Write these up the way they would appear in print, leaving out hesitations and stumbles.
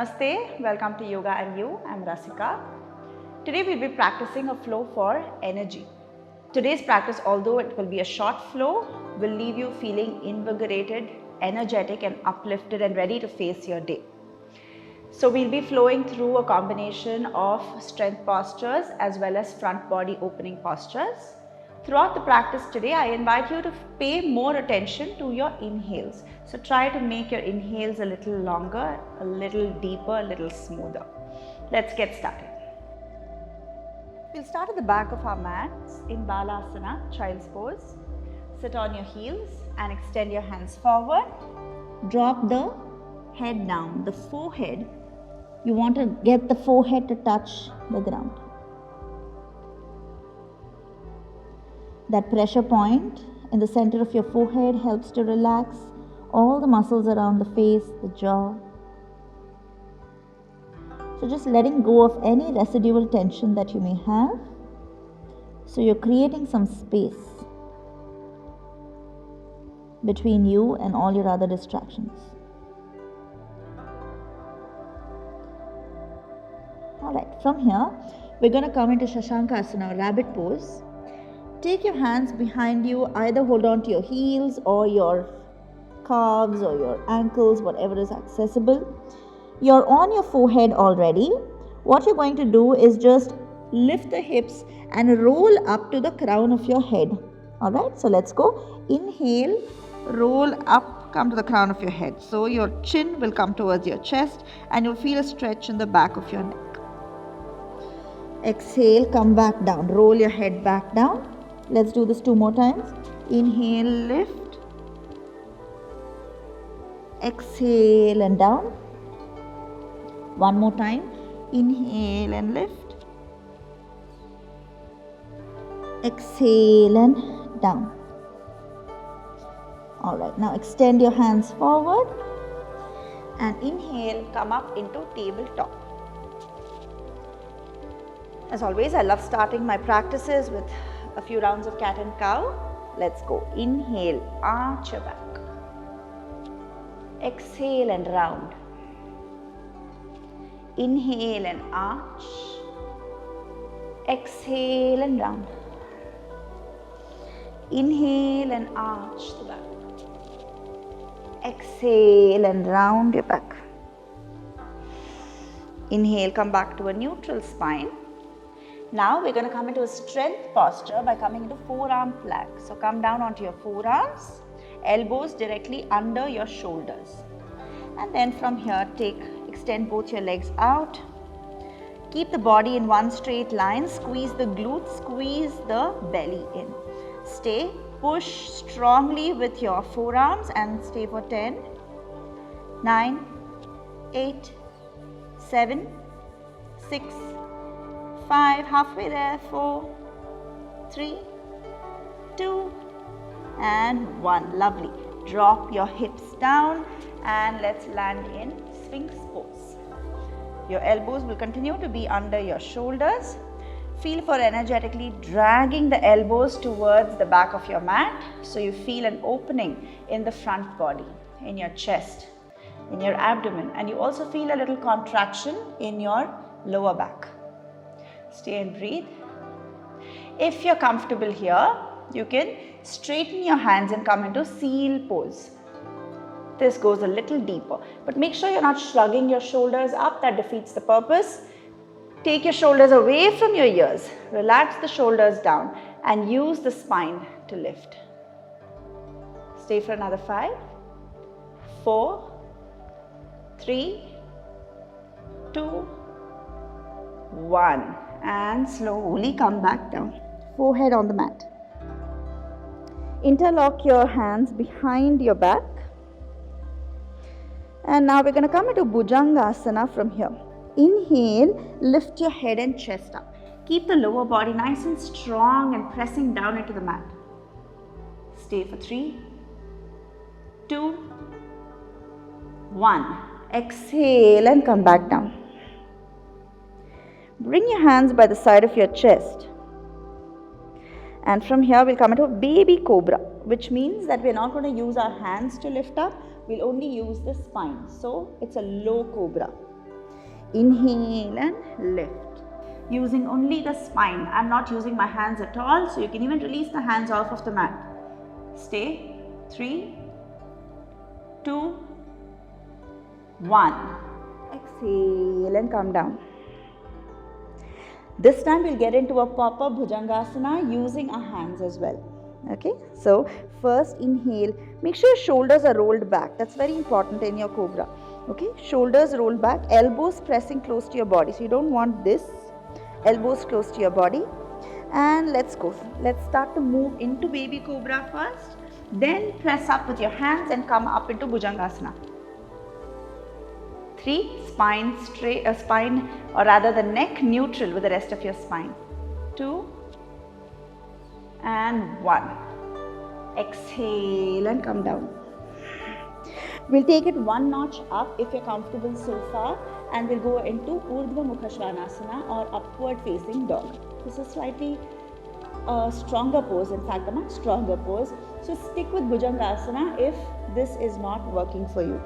Namaste, welcome to Yoga and You. I'm Rasika. Today we'll be practicing a flow for energy. Today's practice, although it will be a short flow, will leave you feeling invigorated, energetic and uplifted and ready to face your day. So we'll be flowing through a combination of strength postures as well as front body opening postures. Throughout the practice today, I invite you to pay more attention to your inhales. So try to make your inhales a little longer, a little deeper, a little smoother. Let's get started. We'll start at the back of our mats in Balasana, Child's Pose. Sit on your heels and extend your hands forward. Drop the head down, the forehead. You want to get the forehead to touch the ground. That pressure point in the center of your forehead helps to relax all the muscles around the face, the jaw. So just letting go of any residual tension that you may have. So you're creating some space between you and all your other distractions. Alright, from here, we're going to come into Shashankasana, rabbit pose. Take your hands behind you, either hold on to your heels or your calves or your ankles, whatever is accessible. You're on your forehead already. What you're going to do is just lift the hips and roll up to the crown of your head. Alright, so let's go. Inhale, roll up, come to the crown of your head. So your chin will come towards your chest and you'll feel a stretch in the back of your neck. Exhale, come back down, roll your head back down. Let's do this 2 more times. Inhale, lift. Exhale and down. 1 more time. Inhale and lift. Exhale and down. Alright, now extend your hands forward. And inhale, come up into tabletop. As always, I love starting my practices with a few rounds of cat and cow. Let's go. Inhale, arch your back. Exhale and round. Inhale and arch. Exhale and round. Inhale and arch the back. Exhale and round your back. Inhale, come back to a neutral spine. Now we're going to come into a strength posture by coming into forearm plank. So come down onto your forearms, elbows directly under your shoulders. And then from here, extend both your legs out. Keep the body in one straight line, squeeze the glutes, squeeze the belly in. Stay, push strongly with your forearms and stay for 10, 9, 8, 7, 6, 5, halfway there, 4, 3, 2, and 1. Lovely. Drop your hips down and let's land in Sphinx pose. Your elbows will continue to be under your shoulders. Feel for energetically dragging the elbows towards the back of your mat so you feel an opening in the front body, in your chest, in your abdomen, and you also feel a little contraction in your lower back. Stay and breathe. If you're comfortable here, you can straighten your hands and come into seal pose. This goes a little deeper, but make sure you're not shrugging your shoulders up. That defeats the purpose. Take your shoulders away from your ears. Relax the shoulders down and use the spine to lift. Stay for another 5, 4, 3, 2, 1. And slowly come back down. Forehead on the mat. Interlock your hands behind your back. And now we're going to come into Bhujangasana from here. Inhale, lift your head and chest up. Keep the lower body nice and strong and pressing down into the mat. Stay for 3, 2, 1. Exhale and come back down. Bring your hands by the side of your chest. And from here we'll come into baby cobra, which means that we're not going to use our hands to lift up. We'll only use the spine. So it's a low cobra. Inhale and lift. Using only the spine. I'm not using my hands at all, so you can even release the hands off of the mat. Stay. 3, 2, 1. Exhale and come down. This time we'll get into a proper Bhujangasana using our hands as well. Okay, so first inhale. Make sure your shoulders are rolled back. That's very important in your cobra. Okay, shoulders rolled back, elbows pressing close to your body. So you don't want this. Elbows close to your body. And let's go. Let's start to move into baby cobra first. Then press up with your hands and come up into Bhujangasana. 3, spine straight, spine or rather the neck neutral with the rest of your spine. 2 and 1. Exhale and come down. We'll take it one notch up if you're comfortable so far, and we'll go into Urdhva Mukha Svanasana or upward facing dog. This is slightly a stronger pose, in fact a much stronger pose. So stick with Bhujangasana if this is not working for you.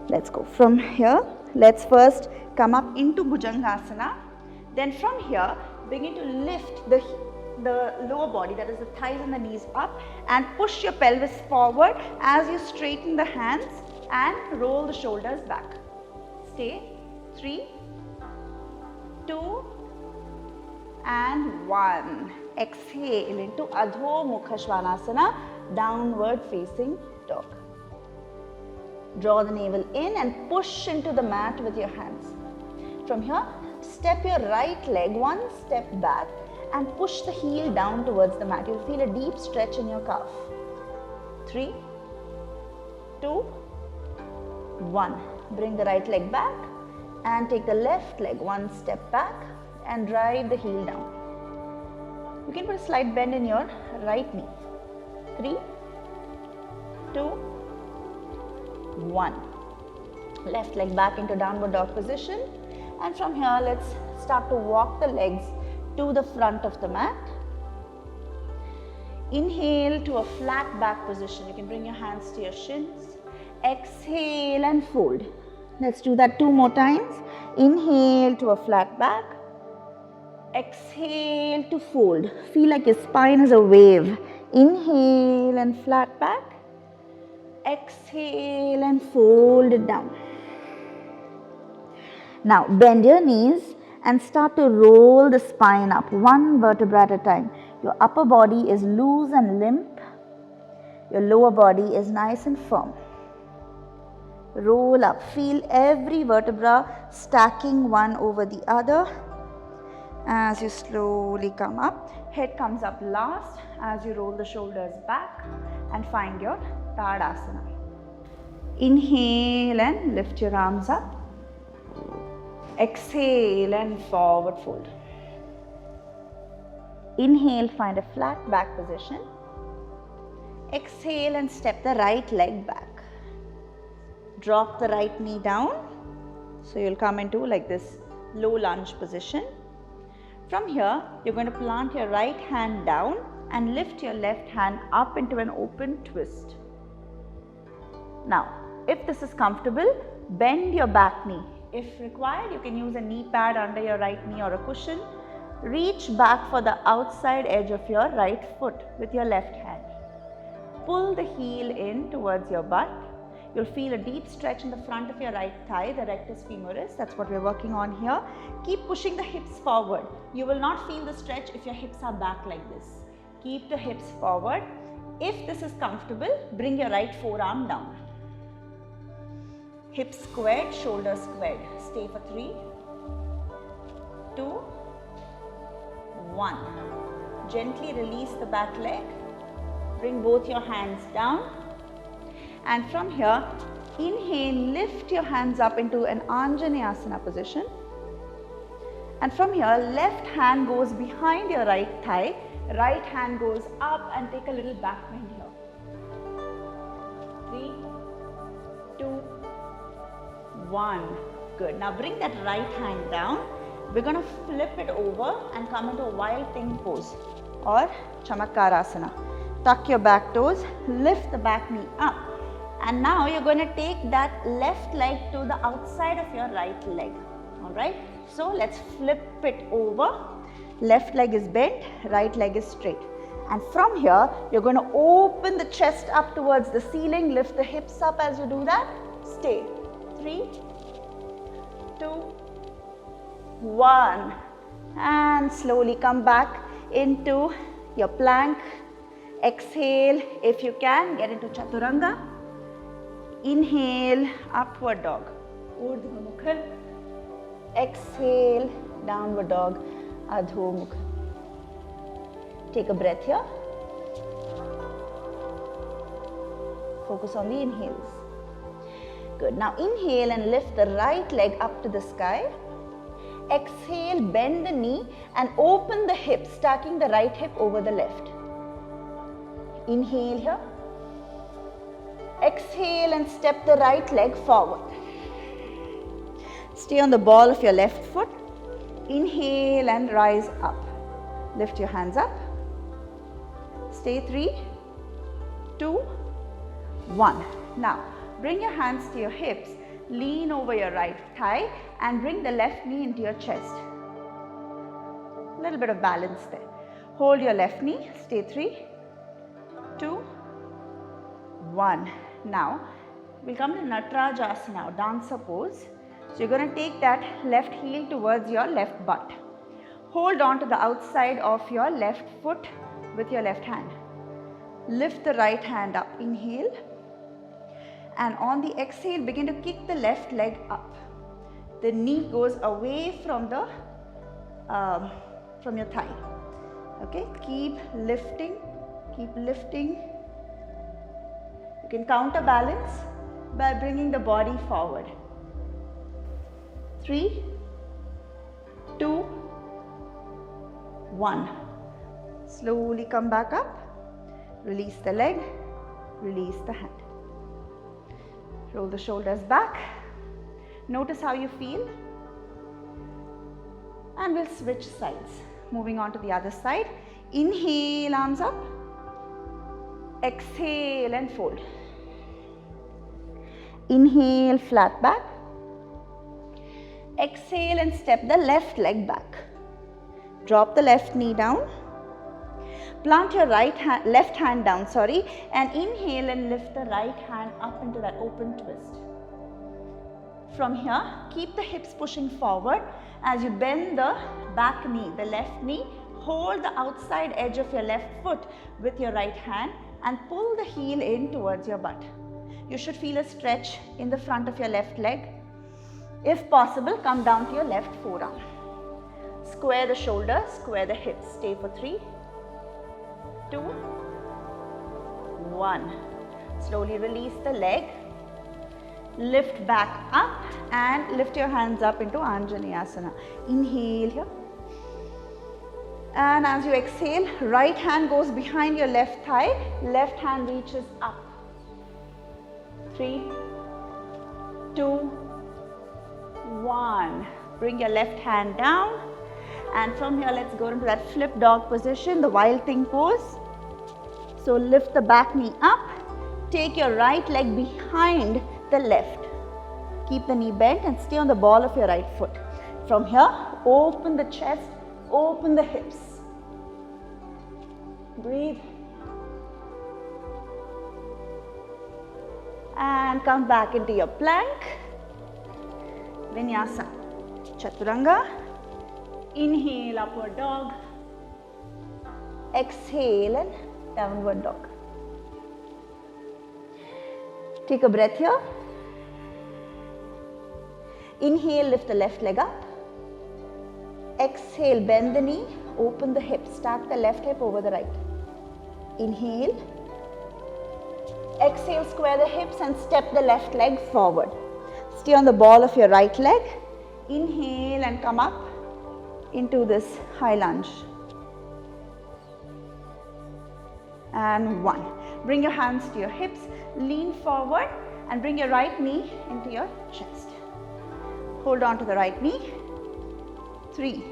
Let's go. From here, let's first come up into Bhujangasana. Then from here, begin to lift the lower body, that is the thighs and the knees up, and push your pelvis forward as you straighten the hands and roll the shoulders back. Stay. 3, 2 and 1. Exhale into Adho Mukha Svanasana, downward facing dog. Draw the navel in and push into the mat with your hands. From here, step your right leg one step back and push the heel down towards the mat. You'll feel a deep stretch in your calf. 3, 2, 1. Bring the right leg back and take the left leg one step back and drive the heel down. You can put a slight bend in your right knee. 3, 2, 1. Left leg back into downward dog position, and from here let's start to walk the legs to the front of the mat. Inhale to a flat back position. You can bring your hands to your shins. Exhale and fold. Let's do that 2 more times. Inhale to a flat back. Exhale to fold. Feel like your spine is a wave. Inhale and flat back. Exhale and fold it down. Now bend your knees and start to roll the spine up, 1 vertebra at a time. Your upper body is loose and limp. Your lower body is nice and firm. Roll up. Feel every vertebra stacking one over the other. As you slowly come up, head comes up last as you roll the shoulders back and find your Tadasana. Inhale and lift your arms up. Exhale and forward fold. Inhale, find a flat back position. Exhale and step the right leg back. Drop the right knee down. So you'll come into like this low lunge position. From here, you're going to plant your right hand down and lift your left hand up into an open twist. Now, if this is comfortable, bend your back knee. If required, you can use a knee pad under your right knee or a cushion. Reach back for the outside edge of your right foot with your left hand. Pull the heel in towards your butt. You'll feel a deep stretch in the front of your right thigh, the rectus femoris. That's what we're working on here. Keep pushing the hips forward. You will not feel the stretch if your hips are back like this. Keep the hips forward. If this is comfortable, bring your right forearm down. Hips squared, shoulders squared. Stay for 3, 2, 1. Gently release the back leg. Bring both your hands down. And from here, inhale, lift your hands up into an Anjaneyasana position. And from here, left hand goes behind your right thigh. Right hand goes up and take a little back bend here. 3, 2, 1. Good. Now bring that right hand down. We're going to flip it over and come into a wild thing pose or Chamatkarasana. Tuck your back toes, lift the back knee up And now you're going to take that left leg to the outside of your right leg. Alright, so let's flip it over. Left leg is bent, right leg is straight. And from here, you're going to open the chest up towards the ceiling, lift the hips up as you do that. Stay. 3, 2, 1. And slowly come back into your plank. Exhale, if you can, get into Chaturanga. Inhale, upward dog. Urdhva Mukha. Exhale, downward dog, Adho Mukha. Take a breath here. Focus on the inhales. Good. Now inhale and lift the right leg up to the sky. Exhale, bend the knee and open the hip, stacking the right hip over the left. Inhale here. Exhale and step the right leg forward. Stay on the ball of your left foot. Inhale and rise up. Lift your hands up. Stay. 3, 2, 1. Now, bring your hands to your hips. Lean over your right thigh and bring the left knee into your chest. A little bit of balance there. Hold your left knee. Stay. 3, 2, 1. Now, we'll come to Natarajasana, dancer pose. So, you're going to take that left heel towards your left butt. Hold on to the outside of your left foot with your left hand. Lift the right hand up. Inhale. And on the exhale, begin to kick the left leg up. The knee goes away from the from your thigh. Okay, keep lifting, keep lifting. You can counterbalance by bringing the body forward. 3, 2, 1. Slowly come back up. Release the leg, release the hand. Roll the shoulders back. Notice how you feel. And we'll switch sides. Moving on to the other side. Inhale, arms up. Exhale and fold. Inhale, flat back. Exhale and step the left leg back. Drop the left knee down. Plant your left hand down, and inhale and lift the right hand up into that open twist. From here, keep the hips pushing forward as you bend the back knee, the left knee. Hold the outside edge of your left foot with your right hand and pull the heel in towards your butt. You should feel a stretch in the front of your left leg. If possible, come down to your left forearm. Square the shoulders, square the hips. Stay for 3, 2, 1. Slowly release the leg. Lift back up and lift your hands up into Anjaneyasana. Inhale here. And as you exhale, right hand goes behind your left thigh. Left hand reaches up. 3, 2, 1. Bring your left hand down. And from here, let's go into that flip dog position, the wild thing pose. So lift the back knee up. Take your right leg behind the left. Keep the knee bent and stay on the ball of your right foot. From here, open the chest, open the hips. Breathe. And come back into your plank. Vinyasa. Chaturanga. Inhale, upward dog. Exhale and downward dog. Take a breath here. Inhale, lift the left leg up. Exhale, bend the knee, open the hip, stack the left hip over the right. Inhale. Exhale, square the hips and step the left leg forward. Stay on the ball of your right leg. Inhale and come up into this high lunge. And 1. Bring your hands to your hips, lean forward and bring your right knee into your chest. Hold on to the right knee. 3,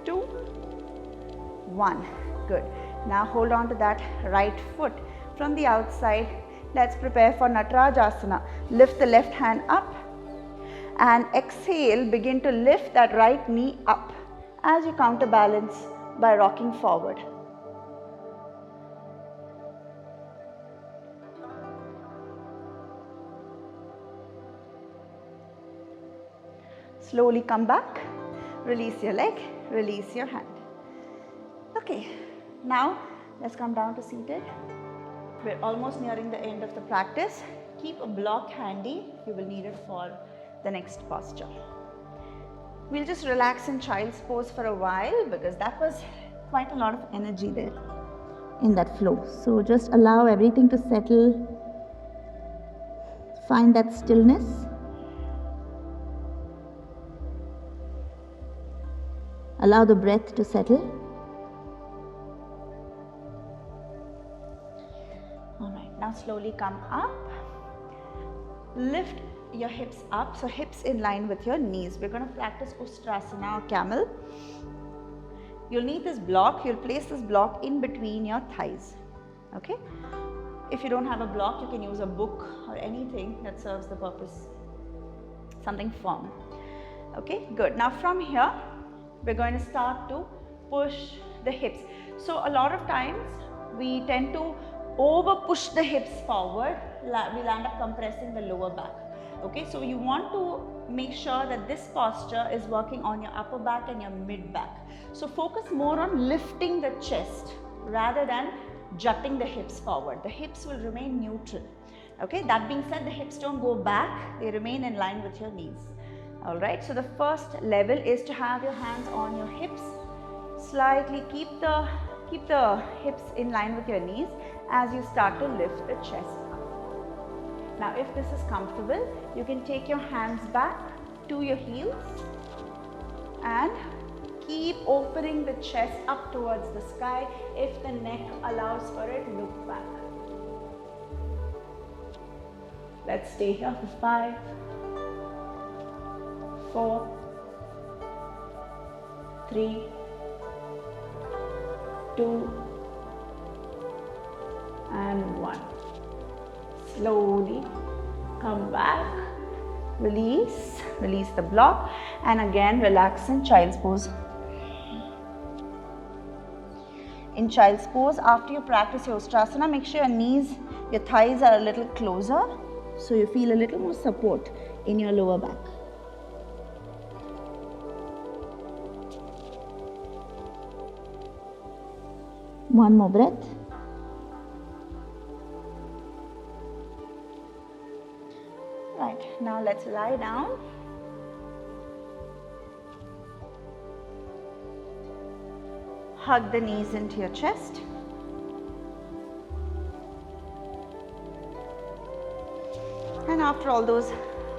2, 1. Good. Now hold on to that right foot from the outside. Let's prepare for Natarajasana. Lift the left hand up and exhale, begin to lift that right knee up as you counterbalance by rocking forward. Slowly come back, release your leg, release your hand. Okay, now let's come down to seated. We're almost nearing the end of the practice. Keep a block handy, you will need it for the next posture. We'll just relax in child's pose for a while because that was quite a lot of energy there in that flow. So just allow everything to settle, find that stillness. Allow the breath to settle. All right, now slowly come up. Lift your hips up, so hips in line with your knees. We're going to practice Ustrasana or camel. You'll need this block. You'll place this block in between your thighs. Okay? If you don't have a block, you can use a book or anything that serves the purpose. Something firm. Okay, good. Now from here, we're going to start to push the hips. So a lot of times we tend to over push the hips forward. We'll end up compressing the lower back. Okay, so you want to make sure that this posture is working on your upper back and your mid back. So focus more on lifting the chest rather than jutting the hips forward. The hips will remain neutral. Okay, that being said, the hips don't go back, they remain in line with your knees. Alright, so the first level is to have your hands on your hips. Slightly keep the hips in line with your knees as you start to lift the chest up. Now if this is comfortable, you can take your hands back to your heels and keep opening the chest up towards the sky. If the neck allows for it, look back. Let's stay here for 5, 4, 3, 2, and 1. Slowly come back, release the block, and again relax in child's pose. In child's pose, after you practice your Ustrasana, make sure your thighs are a little closer so you feel a little more support in your lower back. One more breath. Right, now let's lie down. Hug the knees into your chest. And after all those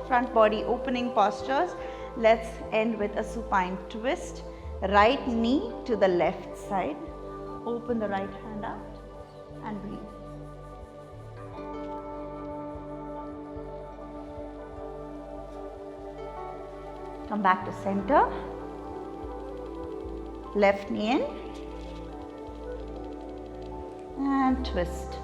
front body opening postures, let's end with a supine twist. Right knee to the left side. Open the right hand out and breathe. Come back to center. Left knee in and twist.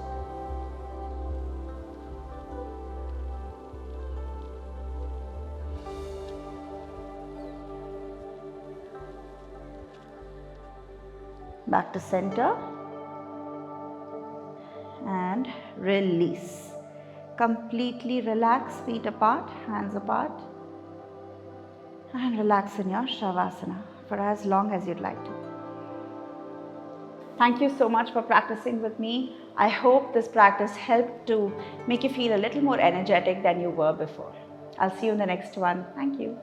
Back to center and release. Completely relax, feet apart, hands apart, and relax in your Shavasana for as long as you'd like to. Thank you so much for practicing with me. I hope this practice helped to make you feel a little more energetic than you were before. I'll see you in the next one. Thank you.